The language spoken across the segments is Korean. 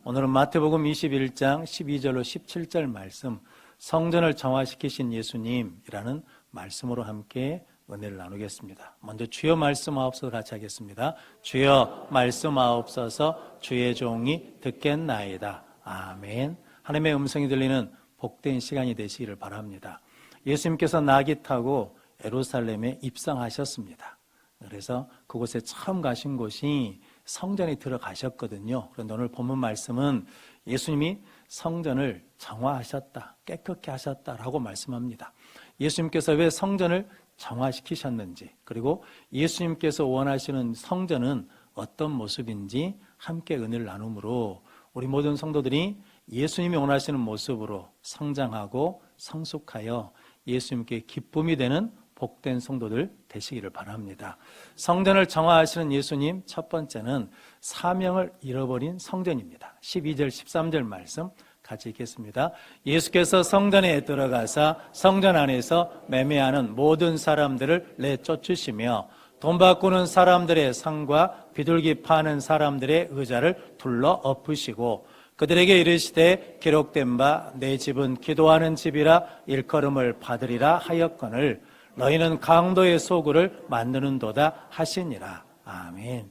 오늘은 마태복음 21장 12절로 17절 말씀, 성전을 정화시키신 예수님이라는 말씀으로 함께 은혜를 나누겠습니다. 먼저 주여 말씀하옵소서 같이 하겠습니다. 주여 말씀하옵소서, 주의 종이 듣겠나이다. 아멘. 하나님의 음성이 들리는 복된 시간이 되시기를 바랍니다. 예수님께서 나귀 타고 예루살렘에 입성하셨습니다. 그래서 그곳에 처음 가신 곳이 성전에 들어가셨거든요. 그런데 오늘 본문 말씀은 예수님이 성전을 정화하셨다, 깨끗게 하셨다라고 말씀합니다. 예수님께서 왜 성전을 정화시키셨는지, 그리고 예수님께서 원하시는 성전은 어떤 모습인지 함께 은혜를 나눔으로 우리 모든 성도들이 예수님이 원하시는 모습으로 성장하고 성숙하여 예수님께 기쁨이 되는 복된 성도들 되시기를 바랍니다. 성전을 정화하시는 예수님, 첫 번째는 사명을 잃어버린 성전입니다. 12절 13절 말씀 같이 읽겠습니다. 예수께서 성전에 들어가사 성전 안에서 매매하는 모든 사람들을 내쫓으시며 돈 바꾸는 사람들의 상과 비둘기 파는 사람들의 의자를 둘러 엎으시고 그들에게 이르시되 기록된 바 내 집은 기도하는 집이라 일컬음을 받으리라 하였거늘 너희는 강도의 소굴을 만드는도다 하시니라. 아멘.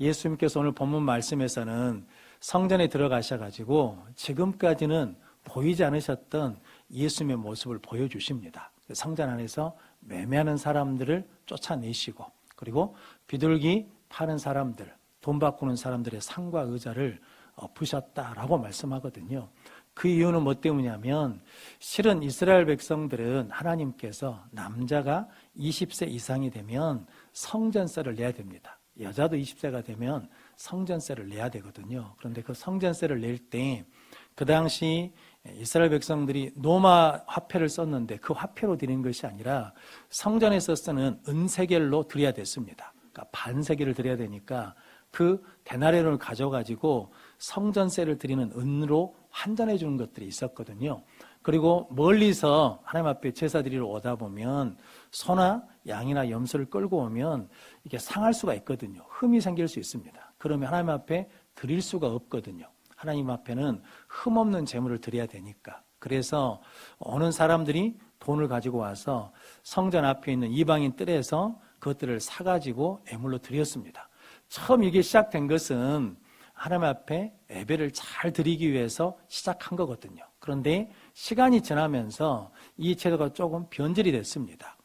예수님께서 오늘 본문 말씀에서는 성전에 들어가셔가지고 지금까지는 보이지 않으셨던 예수님의 모습을 보여주십니다. 성전 안에서 매매하는 사람들을 쫓아내시고, 그리고 비둘기 파는 사람들, 돈 바꾸는 사람들의 상과 의자를 엎으셨다라고 말씀하거든요. 그 이유는 뭐 때문이냐면 실은 이스라엘 백성들은 하나님께서 남자가 20세 이상이 되면 성전세를 내야 됩니다. 여자도 20세가 되면 성전세를 내야 되거든요. 그런데 그 성전세를 낼 때 그 당시 이스라엘 백성들이 노마 화폐를 썼는데 그 화폐로 드리는 것이 아니라 성전에서 쓰는 은세겔로 드려야 됐습니다. 그러니까 반세겔을 드려야 되니까 그 데나리온을 가져가지고 성전세를 드리는 은으로 환전해 주는 것들이 있었거든요. 그리고 멀리서 하나님 앞에 제사 드리러 오다 보면 소나 양이나 염소를 끌고 오면 이게 상할 수가 있거든요. 흠이 생길 수 있습니다. 그러면 하나님 앞에 드릴 수가 없거든요. 하나님 앞에는 흠 없는 제물을 드려야 되니까. 그래서 오는 사람들이 돈을 가지고 와서 성전 앞에 있는 이방인 뜰에서 그것들을 사가지고 예물로 드렸습니다. 처음 이게 시작된 것은 하나님 앞에 예배를 잘 드리기 위해서 시작한 거거든요. 그런데 시간이 지나면서 이 제도가 조금 변질이 됐습니다.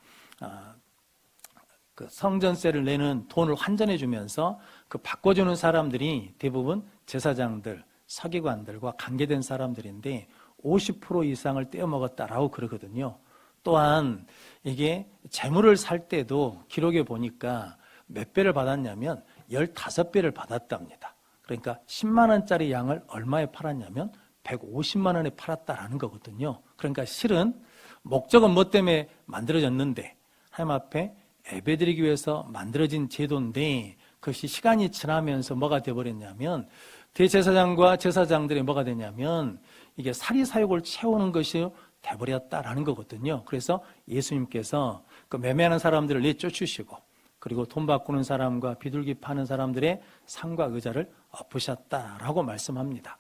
그 성전세를 내는 돈을 환전해 주면서 그 바꿔주는 사람들이 대부분 제사장들, 서기관들과 관계된 사람들인데 50% 이상을 떼어먹었다라고 그러거든요. 또한 이게 재물을 살 때도 기록에 보니까 몇 배를 받았냐면 15배를 받았답니다. 그러니까 10만 원짜리 양을 얼마에 팔았냐면 150만 원에 팔았다라는 거거든요. 그러니까 실은 목적은 뭐 때문에 만들어졌는데 하나님 앞에 예배드리기 위해서 만들어진 제도인데 그것이 시간이 지나면서 뭐가 되어버렸냐면 대제사장과 제사장들이 뭐가 되냐면 이게 사리사욕을 채우는 것이 돼버렸다라는 거거든요. 그래서 예수님께서 그 매매하는 사람들을 내쫓으시고 그리고 돈 바꾸는 사람과 비둘기 파는 사람들의 상과 의자를 엎으셨다라고 말씀합니다.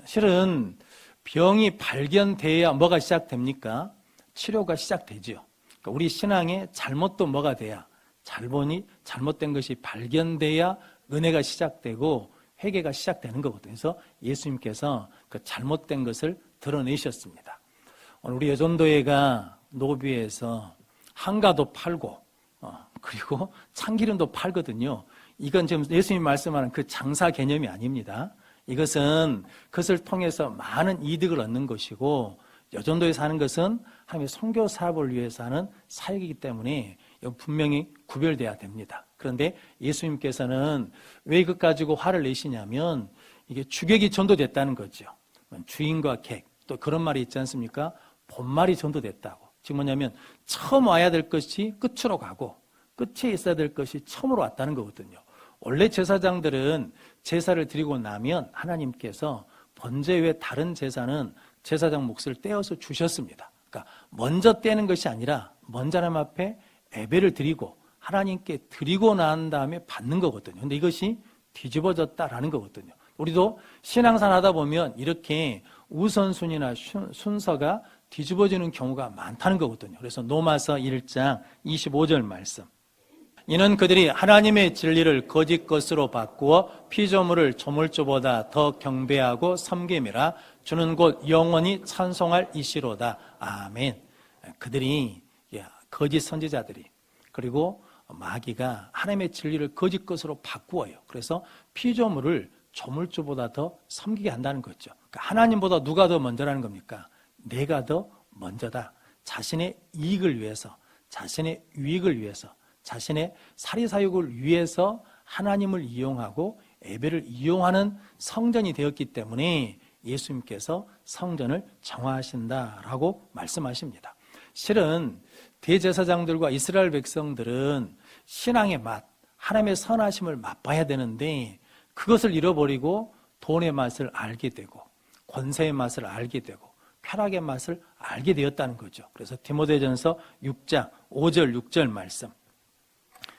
실은 병이 발견돼야 뭐가 시작됩니까? 치료가 시작되죠. 그러니까 우리 신앙의 잘못도 뭐가 돼야 잘못된 것이 발견돼야 은혜가 시작되고 회개가 시작되는 거거든요. 그래서 예수님께서 그 잘못된 것을 드러내셨습니다. 오늘 우리 여전도회가 노비에서 한가도 팔고 그리고 참기름도 팔거든요. 이건 지금 예수님이 말씀하는 그 장사 개념이 아닙니다. 이것은 그것을 통해서 많은 이득을 얻는 것이고 여전도에 사는 것은 하나님의 선교 사업을 위해서 하는 사역이기 때문에 분명히 구별돼야 됩니다. 그런데 예수님께서는 왜 이것 가지고 화를 내시냐면 이게 주객이 전도됐다는 거죠. 주인과 객, 또 그런 말이 있지 않습니까? 본말이 전도됐다고. 지금 뭐냐면 처음 와야 될 것이 끝으로 가고 끝에 있어야 될 것이 처음으로 왔다는 거거든요. 원래 제사장들은 제사를 드리고 나면 하나님께서 번제 외 다른 제사는 제사장 몫을 떼어서 주셨습니다. 그러니까 먼저 떼는 것이 아니라 먼저 하나님 앞에 예배를 드리고 하나님께 드리고 난 다음에 받는 거거든요. 근데 이것이 뒤집어졌다라는 거거든요. 우리도 신앙생활 하다 보면 이렇게 우선순위나 순서가 뒤집어지는 경우가 많다는 거거든요. 그래서 로마서 1장 25절 말씀. 이는 그들이 하나님의 진리를 거짓 것으로 바꾸어 피조물을 조물주보다 더 경배하고 섬김이라. 주는 곧 영원히 찬송할 이시로다. 아멘. 그들이, 거짓 선지자들이, 그리고 마귀가 하나님의 진리를 거짓 것으로 바꾸어요. 그래서 피조물을 조물주보다 더 섬기게 한다는 거죠. 그러니까 하나님보다 누가 더 먼저라는 겁니까? 내가 더 먼저다. 자신의 이익을 위해서, 자신의 유익을 위해서, 자신의 사리사욕을 위해서 하나님을 이용하고 예배를 이용하는 성전이 되었기 때문에 예수님께서 성전을 정화하신다라고 말씀하십니다. 실은 대제사장들과 이스라엘 백성들은 신앙의 맛, 하나님의 선하심을 맛봐야 되는데 그것을 잃어버리고 돈의 맛을 알게 되고 권세의 맛을 알게 되고 쾌락의 맛을 알게 되었다는 거죠. 그래서 디모데전서 6장 5절 6절 말씀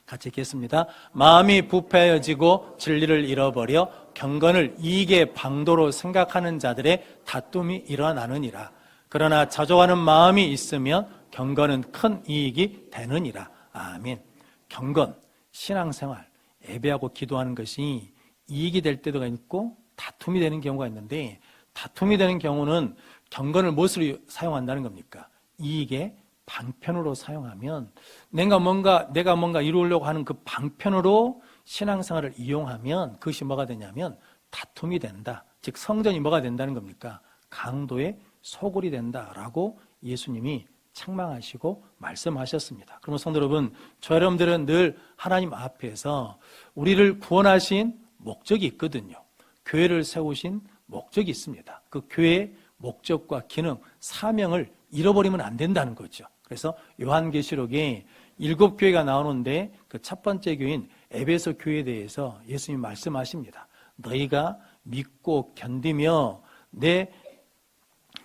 같이 읽겠습니다. 마음이 부패해지고 진리를 잃어버려 경건을 이익의 방도로 생각하는 자들의 다툼이 일어나느니라. 그러나 자족하는 마음이 있으면 경건은 큰 이익이 되느니라. 아멘. 경건, 신앙생활, 예배하고 기도하는 것이 이익이 될 때도 있고 다툼이 되는 경우가 있는데, 다툼이 되는 경우는 경건을 무엇으로 사용한다는 겁니까? 이익의 방편으로 사용하면 내가 뭔가 이루려고 하는 그 방편으로 신앙생활을 이용하면 그것이 뭐가 되냐면 다툼이 된다. 즉 성전이 뭐가 된다는 겁니까? 강도의 소굴이 된다라고 예수님이 책망하시고 말씀하셨습니다. 그러면 성도 여러분, 저 여러분들은 늘 하나님 앞에서 우리를 구원하신 목적이 있거든요. 교회를 세우신 목적이 있습니다. 그 교회의 목적과 기능, 사명을 잃어버리면 안 된다는 거죠. 그래서 요한계시록에 7교회가 나오는데 그 첫 번째 교회인 에베소 교회에 대해서 예수님이 말씀하십니다. 너희가 믿고 견디며 내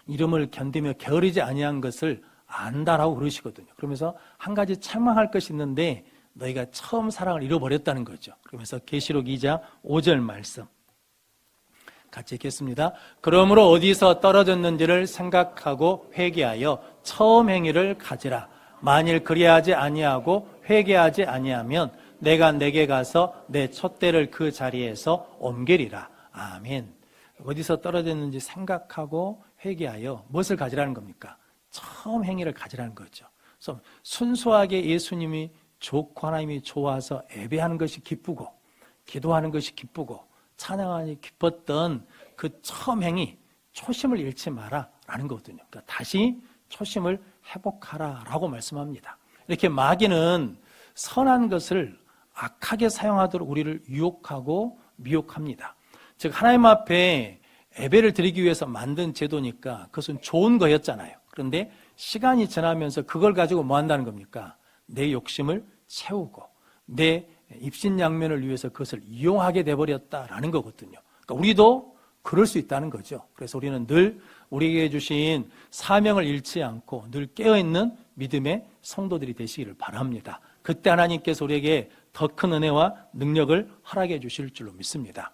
이름을 견디며 게으르지 아니한 것을 안다라고 그러시거든요. 그러면서 한 가지 책망할 것이 있는데 너희가 처음 사랑을 잃어버렸다는 거죠. 그러면서 계시록 2장 5절 말씀 같이 읽겠습니다. 그러므로 어디서 떨어졌는지를 생각하고 회개하여 처음 행위를 가지라. 만일 그리하지 아니하고 회개하지 아니하면 내가 내게 가서 내 촛대를 그 자리에서 옮기리라. 아멘. 어디서 떨어졌는지 생각하고 회개하여 무엇을 가지라는 겁니까? 처음 행위를 가지라는 거죠. 그래서 순수하게 예수님이 좋고 하나님이 좋아서 예배하는 것이 기쁘고 기도하는 것이 기쁘고 찬양하니 기뻤던 그 처음 행위, 초심을 잃지 마라 라는 거거든요. 그러니까 다시 초심을 회복하라 라고 말씀합니다. 이렇게 마귀는 선한 것을 악하게 사용하도록 우리를 유혹하고 미혹합니다. 즉 하나님 앞에 예배를 드리기 위해서 만든 제도니까 그것은 좋은 거였잖아요. 그런데 시간이 지나면서 그걸 가지고 뭐 한다는 겁니까? 내 욕심을 채우고 내 입신양면을 위해서 그것을 이용하게 돼버렸다라는 거거든요. 그러니까 우리도 그럴 수 있다는 거죠. 그래서 우리는 늘 우리에게 주신 사명을 잃지 않고 늘 깨어있는 믿음의 성도들이 되시기를 바랍니다. 그때 하나님께서 우리에게 더 큰 은혜와 능력을 허락해 주실 줄로 믿습니다.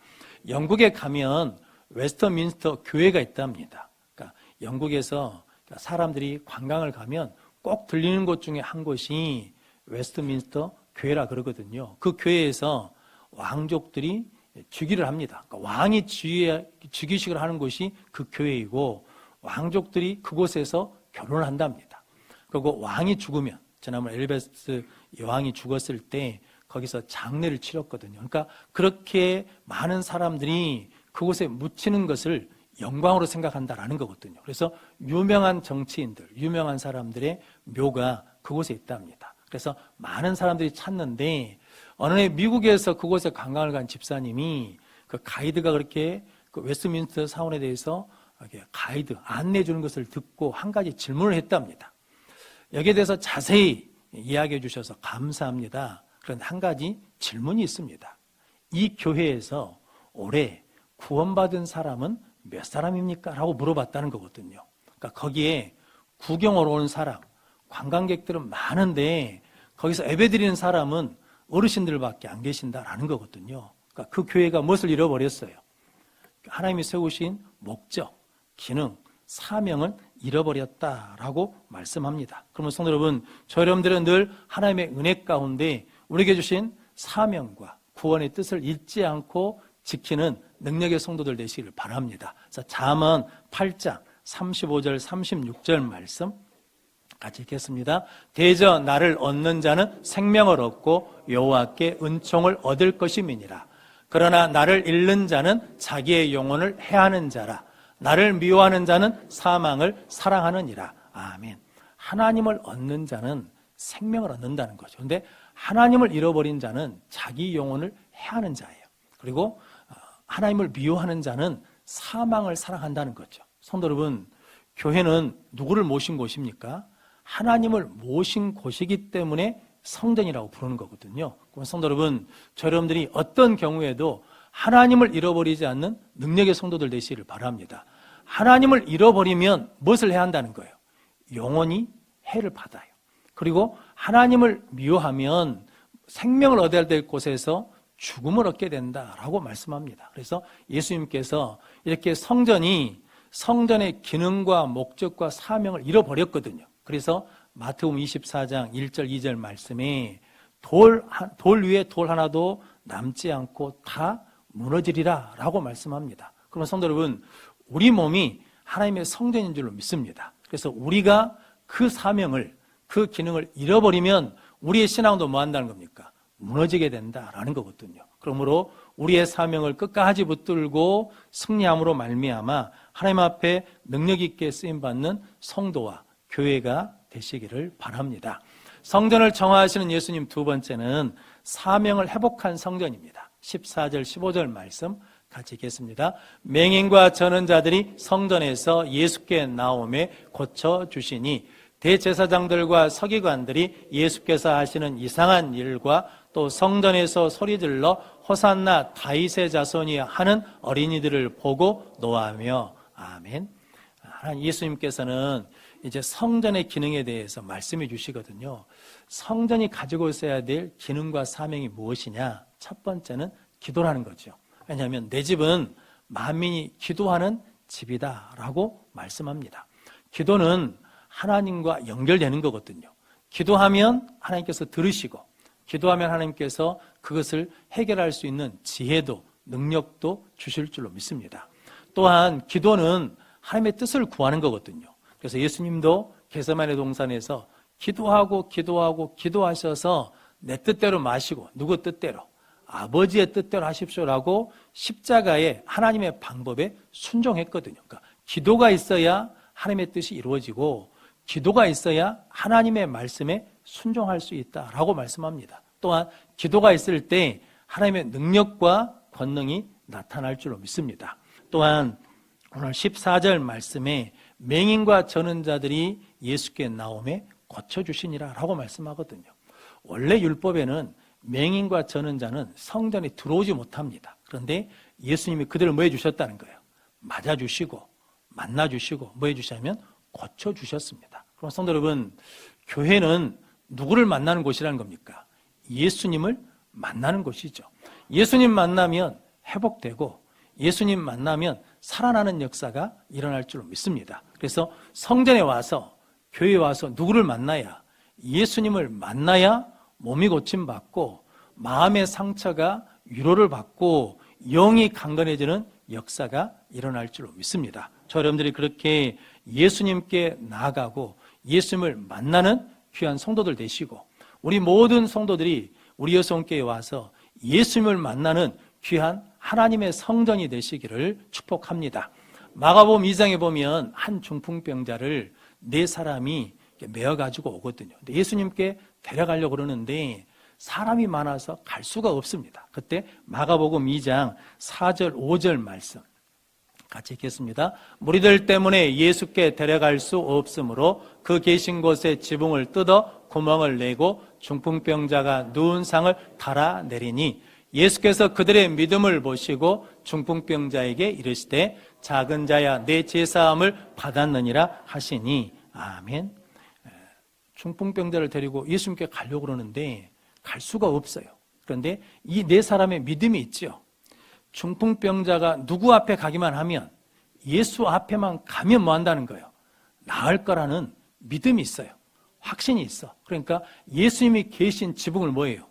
영국에 가면 웨스트민스터 교회가 있답니다. 그러니까 영국에서 사람들이 관광을 가면 꼭 들리는 곳 중에 한 곳이 웨스트민스터 교회라 그러거든요. 그 교회에서 왕족들이 즉위를 합니다. 그러니까 왕이 즉위식을 하는 곳이 그 교회이고 왕족들이 그곳에서 결혼을 한답니다. 그리고 왕이 죽으면 지난번 엘리자베스 여왕이 죽었을 때 거기서 장례를 치렀거든요. 그러니까 그렇게 많은 사람들이 그곳에 묻히는 것을 영광으로 생각한다라는 거거든요. 그래서 유명한 정치인들, 유명한 사람들의 묘가 그곳에 있답니다. 그래서 많은 사람들이 찾는데 어느 날 미국에서 그곳에 관광을 간 집사님이 그 가이드가 그렇게 그 웨스트민스터 사원에 대해서 가이드 안내해 주는 것을 듣고 한 가지 질문을 했답니다. 여기에 대해서 자세히 이야기해 주셔서 감사합니다. 그런데 한 가지 질문이 있습니다. 이 교회에서 올해 구원받은 사람은 몇 사람입니까? 라고 물어봤다는 거거든요. 그러니까 거기에 구경으로 오는 사람, 관광객들은 많은데 거기서 예배드리는 사람은 어르신들밖에 안 계신다라는 거거든요. 그러니까 그 교회가 무엇을 잃어버렸어요? 하나님이 세우신 목적, 기능, 사명을 잃어버렸다라고 말씀합니다. 그러면 성도 여러분, 저 여러분들은 늘 하나님의 은혜 가운데 우리에게 주신 사명과 구원의 뜻을 잊지 않고 지키는 능력의 성도들 되시기를 바랍니다. 그래서 잠언 8장 35절 36절 말씀 같이 읽겠습니다. 대저 나를 얻는 자는 생명을 얻고 여호와께 은총을 얻을 것임이니라. 그러나 나를 잃는 자는 자기의 영혼을 해하는 자라. 나를 미워하는 자는 사망을 사랑하느니라. 아멘. 하나님을 얻는 자는 생명을 얻는다는 거죠. 그런데 하나님을 잃어버린 자는 자기 영혼을 해하는 자예요. 그리고 하나님을 미워하는 자는 사망을 사랑한다는 거죠. 성도 여러분, 교회는 누구를 모신 곳입니까? 하나님을 모신 곳이기 때문에 성전이라고 부르는 거거든요. 그럼 성도 여러분, 저 여러분들이 어떤 경우에도 하나님을 잃어버리지 않는 능력의 성도들 되시기를 바랍니다. 하나님을 잃어버리면 무엇을 해야 한다는 거예요? 영원히 해를 받아요. 그리고 하나님을 미워하면 생명을 얻어야 될 곳에서 죽음을 얻게 된다라고 말씀합니다. 그래서 예수님께서 이렇게 성전의 기능과 목적과 사명을 잃어버렸거든요. 그래서 마태복음 24장 1절 2절 말씀에 돌 위에 돌 하나도 남지 않고 다 무너지리라 라고 말씀합니다. 그러면 성도 여러분, 우리 몸이 하나님의 성전인 줄로 믿습니다. 그래서 우리가 그 사명을, 그 기능을 잃어버리면 우리의 신앙도 뭐 한다는 겁니까? 무너지게 된다라는 거거든요. 그러므로 우리의 사명을 끝까지 붙들고 승리함으로 말미암아 하나님 앞에 능력 있게 쓰임받는 성도와 교회가 되시기를 바랍니다. 성전을 정화하시는 예수님 두 번째는 사명을 회복한 성전입니다. 14절 15절 말씀 같이 읽겠습니다. 맹인과 저는 자들이 성전에서 예수께 나오매 고쳐주시니 대제사장들과 서기관들이 예수께서 하시는 이상한 일과 또 성전에서 소리질러 호산나 다윗의 자손이 하는 어린이들을 보고 노하며 아멘. 하나님 예수님께서는 이제 성전의 기능에 대해서 말씀해 주시거든요. 성전이 가지고 있어야 될 기능과 사명이 무엇이냐? 첫 번째는 기도라는 거죠. 왜냐하면 내 집은 만민이 기도하는 집이다라고 말씀합니다. 기도는 하나님과 연결되는 거거든요. 기도하면 하나님께서 들으시고, 기도하면 하나님께서 그것을 해결할 수 있는 지혜도 능력도 주실 줄로 믿습니다. 또한 기도는 하나님의 뜻을 구하는 거거든요. 그래서 예수님도 겟세마네 동산에서 기도하셔서 내 뜻대로 마시고 누구 뜻대로? 아버지의 뜻대로 하십시오라고 십자가에 하나님의 방법에 순종했거든요. 그러니까 기도가 있어야 하나님의 뜻이 이루어지고 기도가 있어야 하나님의 말씀에 순종할 수 있다라고 말씀합니다. 또한 기도가 있을 때 하나님의 능력과 권능이 나타날 줄로 믿습니다. 또한 오늘 14절 말씀에 맹인과 저는 자들이 예수께 나오매 고쳐주시니라 라고 말씀하거든요. 원래 율법에는 맹인과 저는 자는 성전에 들어오지 못합니다. 그런데 예수님이 그들을 뭐 해주셨다는 거예요? 맞아주시고 만나주시고 뭐 해주시냐면 고쳐주셨습니다. 그럼 성도 여러분, 교회는 누구를 만나는 곳이라는 겁니까? 예수님을 만나는 곳이죠. 예수님 만나면 회복되고 예수님 만나면 살아나는 역사가 일어날 줄로 믿습니다. 그래서 성전에 와서 교회에 와서 누구를 만나야? 예수님을 만나야 몸이 고침받고 마음의 상처가 위로를 받고 영이 강건해지는 역사가 일어날 줄로 믿습니다. 저 여러분들이 그렇게 예수님께 나아가고 예수님을 만나는 귀한 성도들 되시고 우리 모든 성도들이 우리 여성교회에 와서 예수님을 만나는 귀한 하나님의 성전이 되시기를 축복합니다. 마가복음 2장에 보면 한 중풍병자를 4사람이 메어가지고 오거든요. 근데 예수님께 데려가려고 그러는데 사람이 많아서 갈 수가 없습니다. 그때 마가복음 2장 4절 5절 말씀 같이 읽겠습니다. 무리들 때문에 예수께 데려갈 수 없으므로 그 계신 곳에 지붕을 뜯어 구멍을 내고 중풍병자가 누운 상을 달아내리니 예수께서 그들의 믿음을 보시고 중풍병자에게 이르시되 작은 자야 내 제사함을 받았느니라 하시니 아멘. 중풍병자를 데리고 예수님께 가려고 그러는데 갈 수가 없어요. 그런데 이 4사람의 믿음이 있죠. 중풍병자가 누구 앞에 가기만 하면, 예수 앞에만 가면 뭐 한다는 거예요? 나을 거라는 믿음이 있어요. 확신이 있어. 그러니까 예수님이 계신 지붕을 뭐예요?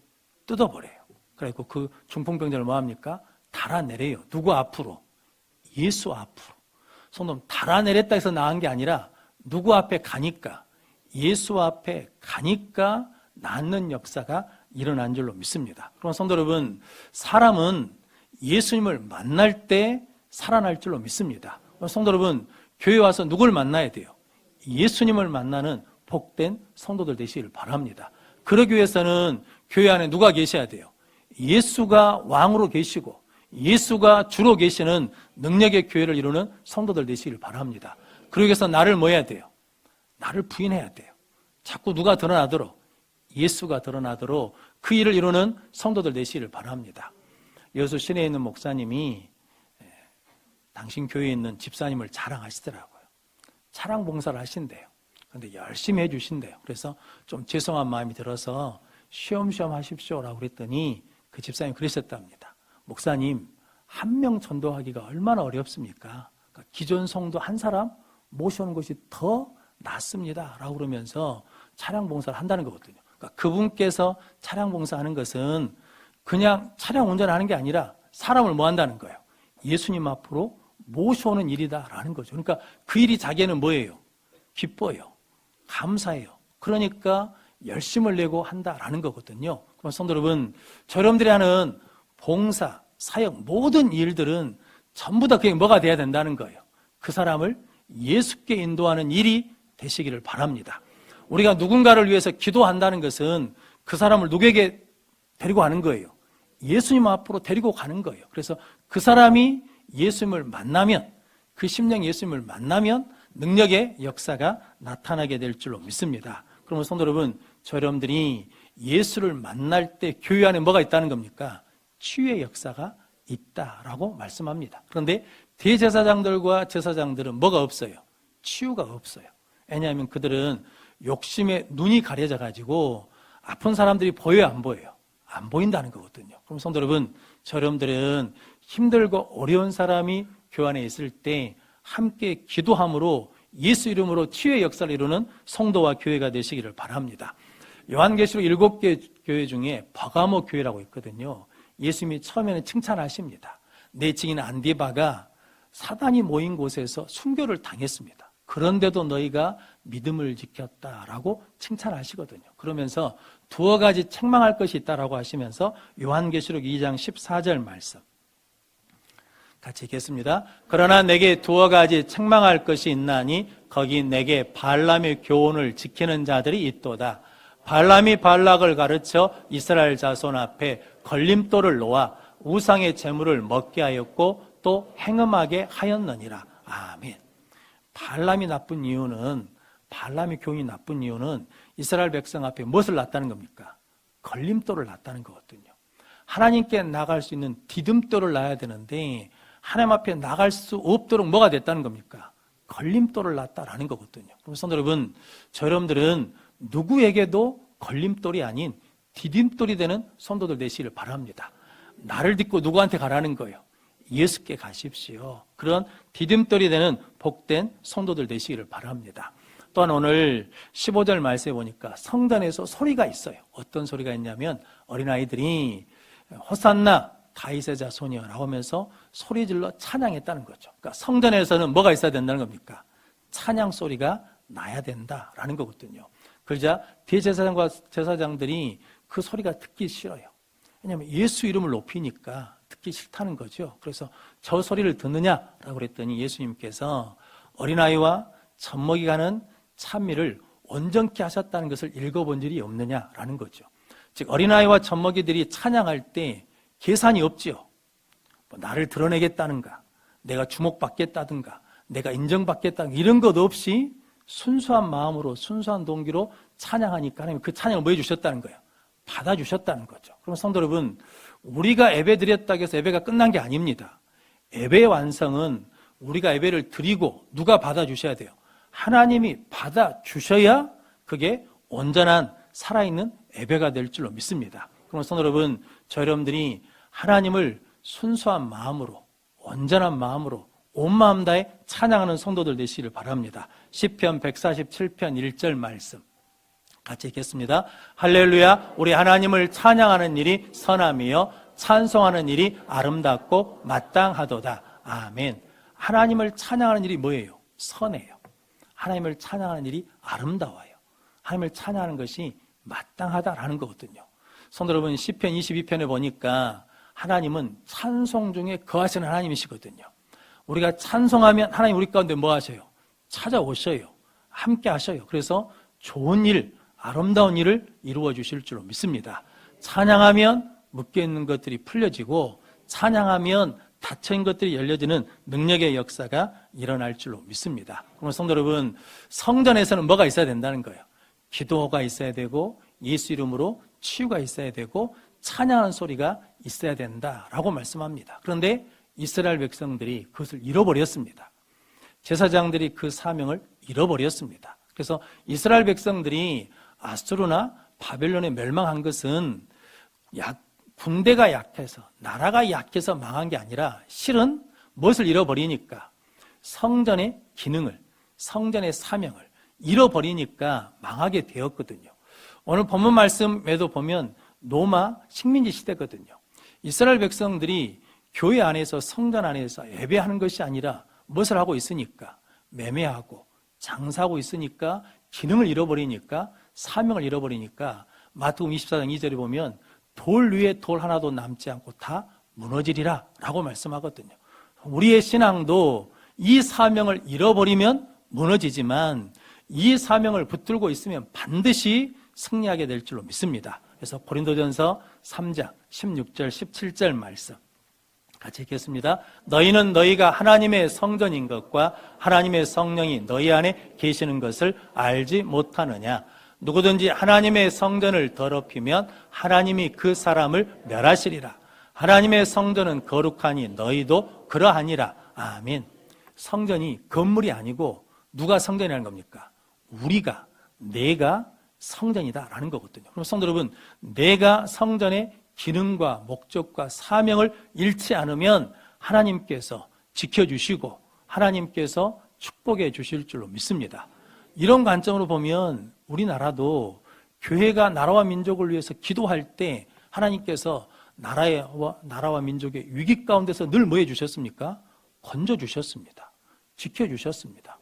뜯어버려요. 그래서 그 중풍병자를 뭐 합니까? 달아내려요. 누구 앞으로? 예수 앞으로. 성도님, 달아내렸다 해서 나은 게 아니라 누구 앞에 가니까, 예수 앞에 가니까 낫는 역사가 일어난 줄로 믿습니다. 그럼 성도 여러분, 사람은 예수님을 만날 때 살아날 줄로 믿습니다. 성도 여러분, 교회 와서 누굴 만나야 돼요? 예수님을 만나는 복된 성도들 되시길 바랍니다. 그러기 위해서는 교회 안에 누가 계셔야 돼요? 예수가 왕으로 계시고 예수가 주로 계시는 능력의 교회를 이루는 성도들 되시길 바랍니다. 그러기 위해서 나를 뭐 해야 돼요? 나를 부인해야 돼요. 자꾸 누가 드러나도록, 예수가 드러나도록 그 일을 이루는 성도들 되시길 바랍니다. 여수 시내에 있는 목사님이 당신 교회에 있는 집사님을 자랑하시더라고요. 차량 봉사를 하신대요. 그런데 열심히 해주신대요. 그래서 좀 죄송한 마음이 들어서 쉬엄쉬엄 하십시오라고 그랬더니 그 집사님이 그러셨답니다. 목사님, 한 명 전도하기가 얼마나 어렵습니까? 그러니까 기존 성도 한 사람 모셔오는 것이 더 낫습니다 라고 그러면서 차량 봉사를 한다는 거거든요. 그러니까 그분께서 차량 봉사하는 것은 그냥 차량 운전하는 게 아니라 사람을 뭐 한다는 거예요? 예수님 앞으로 모셔오는 일이다라는 거죠. 그러니까 그 일이 자기는 뭐예요? 기뻐요. 감사해요. 그러니까 열심을 내고 한다라는 거거든요. 그럼 성도 여러분, 여러분들이 하는 봉사, 사역, 모든 일들은 전부 다 그게 뭐가 돼야 된다는 거예요. 그 사람을 예수께 인도하는 일이 되시기를 바랍니다. 우리가 누군가를 위해서 기도한다는 것은 그 사람을 누구에게 데리고 가는 거예요? 예수님 앞으로 데리고 가는 거예요. 그래서 그 사람이 예수님을 만나면, 그 심령 예수님을 만나면 능력의 역사가 나타나게 될 줄로 믿습니다. 그러면 성도 여러분, 여러분들이 예수를 만날 때 교회 안에 뭐가 있다는 겁니까? 치유의 역사가 있다라고 말씀합니다. 그런데 대제사장들과 제사장들은 뭐가 없어요? 치유가 없어요. 왜냐하면 그들은 욕심에 눈이 가려져 가지고 아픈 사람들이 보여요, 안 보여요? 안 보인다는 거거든요. 그럼 성도 여러분, 여러분들은 힘들고 어려운 사람이 교회 안에 있을 때 함께 기도함으로 예수 이름으로 치유의 역사를 이루는 성도와 교회가 되시기를 바랍니다. 요한계시록 7개 교회 중에 버가모 교회라고 있거든요. 예수님이 처음에는 칭찬하십니다. 내 증인 안디바가 사단이 모인 곳에서 순교를 당했습니다. 그런데도 너희가 믿음을 지켰다라고 칭찬하시거든요. 그러면서 두어 가지 책망할 것이 있다라고 하시면서 요한계시록 2장 14절 말씀 같이 읽겠습니다. 그러나 내게 두어 가지 책망할 것이 있나니 거기 내게 발람의 교훈을 지키는 자들이 있도다. 발람이 발락을 가르쳐 이스라엘 자손 앞에 걸림돌을 놓아 우상의 제물을 먹게 하였고 또 행음하게 하였느니라. 아멘. 발람이 나쁜 이유는, 발람의 교훈이 나쁜 이유는 이스라엘 백성 앞에 무엇을 놨다는 겁니까? 걸림돌을 놨다는 거거든요. 하나님께 나갈 수 있는 디딤돌을 놔야 되는데 하나님 앞에 나갈 수 없도록 뭐가 됐다는 겁니까? 걸림돌을 놨다라는 거거든요. 그럼 성도 여러분, 여러분들은 누구에게도 걸림돌이 아닌 디딤돌이 되는 성도들 되시기를 바랍니다. 나를 딛고 누구한테 가라는 거예요? 예수께 가십시오. 그런 디딤돌이 되는 복된 성도들 되시기를 바랍니다. 또한 오늘 15절 말씀에 보니까 성전에서 소리가 있어요. 어떤 소리가 있냐면 어린아이들이 호산나 다윗의 자손이여라고 하면서 소리질러 찬양했다는 거죠. 그러니까 성전에서는 뭐가 있어야 된다는 겁니까? 찬양 소리가 나야 된다라는 거거든요. 그러자 대제사장과 제사장들이 그 소리가 듣기 싫어요. 왜냐하면 예수 이름을 높이니까 듣기 싫다는 거죠. 그래서 저 소리를 듣느냐라고 그랬더니 예수님께서 어린아이와 젖먹이 가는 찬미를 온전케 하셨다는 것을 읽어본 일이 없느냐라는 거죠. 즉 어린아이와 젖먹이들이 찬양할 때 계산이 없지요. 뭐 나를 드러내겠다는가, 내가 주목받겠다든가, 내가 인정받겠다든가 이런 것 없이 순수한 마음으로 순수한 동기로 찬양하니까 하나님 그 찬양을 뭐 해주셨다는 거예요? 받아주셨다는 거죠. 그럼 성도 여러분, 우리가 예배 드렸다고 해서 예배가 끝난 게 아닙니다. 예배의 완성은 우리가 예배를 드리고 누가 받아주셔야 돼요? 하나님이 받아주셔야 그게 온전한 살아있는 예배가 될 줄로 믿습니다. 그럼 성도 여러분, 저 여러분들이 하나님을 순수한 마음으로, 온전한 마음으로 온 마음 다해 찬양하는 성도들 되시기를 바랍니다. 시편 147편 1절 말씀 같이 읽겠습니다. 할렐루야. 우리 하나님을 찬양하는 일이 선함이요 찬송하는 일이 아름답고 마땅하도다. 아멘. 하나님을 찬양하는 일이 뭐예요? 선해요. 하나님을 찬양하는 일이 아름다워요. 하나님을 찬양하는 것이 마땅하다라는 거거든요. 성도 여러분, 시편 22편에 보니까 하나님은 찬송 중에 거하시는 하나님이시거든요. 우리가 찬송하면 하나님 우리 가운데 뭐 하셔요? 찾아오셔요. 함께 하셔요. 그래서 좋은 일, 아름다운 일을 이루어 주실 줄로 믿습니다. 찬양하면 묶여있는 것들이 풀려지고 찬양하면 닫혀있는 것들이 열려지는 능력의 역사가 일어날 줄로 믿습니다. 그럼 성도 여러분, 성전에서는 뭐가 있어야 된다는 거예요? 기도가 있어야 되고 예수 이름으로 치유가 있어야 되고 찬양하는 소리가 있어야 된다라고 말씀합니다. 그런데 이스라엘 백성들이 그것을 잃어버렸습니다. 제사장들이 그 사명을 잃어버렸습니다. 그래서 이스라엘 백성들이 아수르나 바벨론에 멸망한 것은 군대가 약해서, 나라가 약해서 망한 게 아니라 실은 무엇을 잃어버리니까 성전의 기능을, 성전의 사명을 잃어버리니까 망하게 되었거든요. 오늘 본문 말씀에도 보면 로마 식민지 시대거든요. 이스라엘 백성들이 교회 안에서, 성전 안에서 예배하는 것이 아니라 무엇을 하고 있으니까? 매매하고 장사하고 있으니까 기능을 잃어버리니까, 사명을 잃어버리니까 마태복음 24장 2절에 보면 돌 위에 돌 하나도 남지 않고 다 무너지리라 라고 말씀하거든요. 우리의 신앙도 이 사명을 잃어버리면 무너지지만 이 사명을 붙들고 있으면 반드시 승리하게 될 줄로 믿습니다. 그래서 고린도전서 3장 16절 17절 말씀 같이 읽겠습니다. 너희는 너희가 하나님의 성전인 것과 하나님의 성령이 너희 안에 계시는 것을 알지 못하느냐. 누구든지 하나님의 성전을 더럽히면 하나님이 그 사람을 멸하시리라. 하나님의 성전은 거룩하니 너희도 그러하니라. 아멘. 성전이 건물이 아니고 누가 성전이라는 겁니까? 우리가, 내가 성전이다라는 거거든요. 그럼 성도 여러분, 내가 성전의 기능과 목적과 사명을 잃지 않으면 하나님께서 지켜주시고 하나님께서 축복해 주실 줄로 믿습니다. 이런 관점으로 보면 우리나라도 교회가 나라와 민족을 위해서 기도할 때 하나님께서 나라와 민족의 위기 가운데서 늘 뭐 해주셨습니까? 건져주셨습니다. 지켜주셨습니다.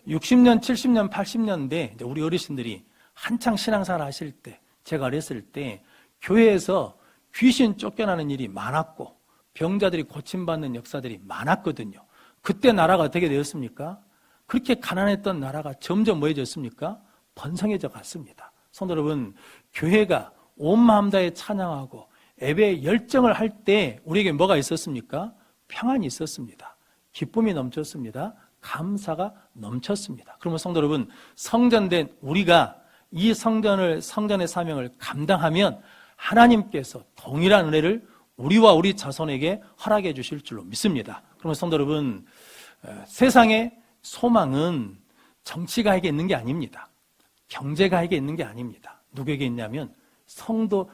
60년, 70년, 80년대 우리 어르신들이 한창 신앙생활 하실 때, 제가 어렸을 때 교회에서 귀신 쫓겨나는 일이 많았고 병자들이 고침받는 역사들이 많았거든요. 그때 나라가 어떻게 되었습니까? 그렇게 가난했던 나라가 점점 뭐해졌습니까? 번성해져 갔습니다. 성도 여러분, 교회가 온 마음 다해 찬양하고 예배에 열정을 할 때 우리에게 뭐가 있었습니까? 평안이 있었습니다. 기쁨이 넘쳤습니다. 감사가 넘쳤습니다. 그러면 성도 여러분, 성전된 우리가 이 성전의 사명을 감당하면 하나님께서 동일한 은혜를 우리와 우리 자손에게 허락해 주실 줄로 믿습니다. 그러면 성도 여러분, 세상의 소망은 정치가에게 있는 게 아닙니다. 경제가에게 있는 게 아닙니다. 누구에게 있냐면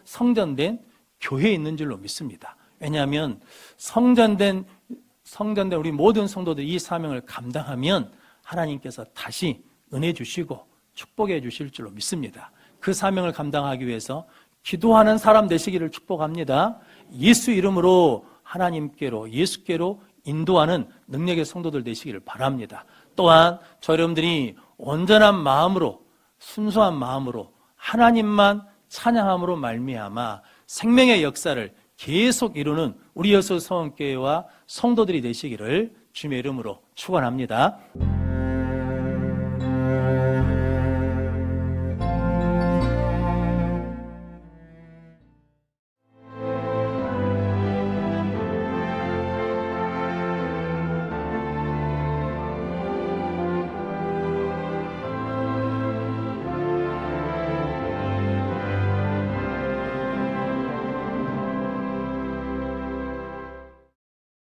성전된 교회에 있는 줄로 믿습니다. 왜냐하면 성전된 우리 모든 성도들이 이 사명을 감당하면 하나님께서 다시 은혜 주시고 축복해 주실 줄로 믿습니다. 그 사명을 감당하기 위해서 기도하는 사람 되시기를 축복합니다. 예수 이름으로 하나님께로, 예수께로 인도하는 능력의 성도들 되시기를 바랍니다. 또한 저 여러분들이 온전한 마음으로, 순수한 마음으로 하나님만 찬양함으로 말미암아 생명의 역사를 계속 이루는 우리 여수 성원교회와 성도들이 되시기를 주님의 이름으로 축원합니다.